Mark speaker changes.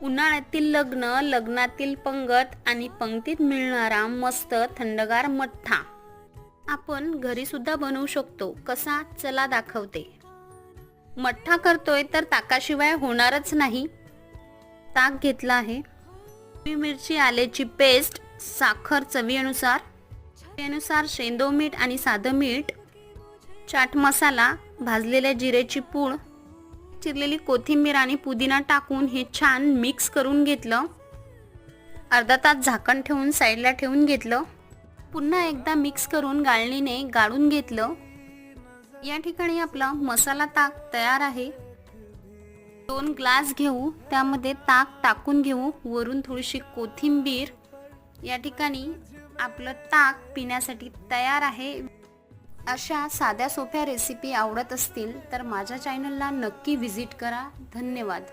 Speaker 1: उन्हाळ्यातील लग्न, लग्नातील पंगत आणि पंक्तीत मिळणारा मस्त थंडगार मठ्ठा आपण घरी सुद्धा बनवू शकतो. कसा? चला दाखवते. मठ्ठा करतोय तर ताकाशिवाय होणारच नाही. ताक घेतला आहे, मिरची आल्याची पेस्ट, साखर चवीनुसार, सेंधव मीठ आणि साधं मीठ, चाट मसाला, भाजलेल्या जिऱ्याची पूड, चिरलेली कोथिंबीर आणि पुदिना टाकून हे छान मिक्स करून घेतलं. अर्धा तास झाकण ठेवून साईडला ठेवून घेतलं. पुन्हा एकदा मिक्स करून गाळणीने गाळून घेतलं. या ठिकाणी आपला मसाला ताक तयार आहे. 2 ग्लास घेऊ, त्यामध्ये ताक टाकून घेऊ, वरून थोडीशी कोथिंबीर. या ठिकाणी आपलं ताक पिण्यासाठी तयार आहे. अशा साध्या सोप्या रेसिपी आवडत असतील तर माझ्या चॅनलला नक्की व्हिजिट करा. धन्यवाद.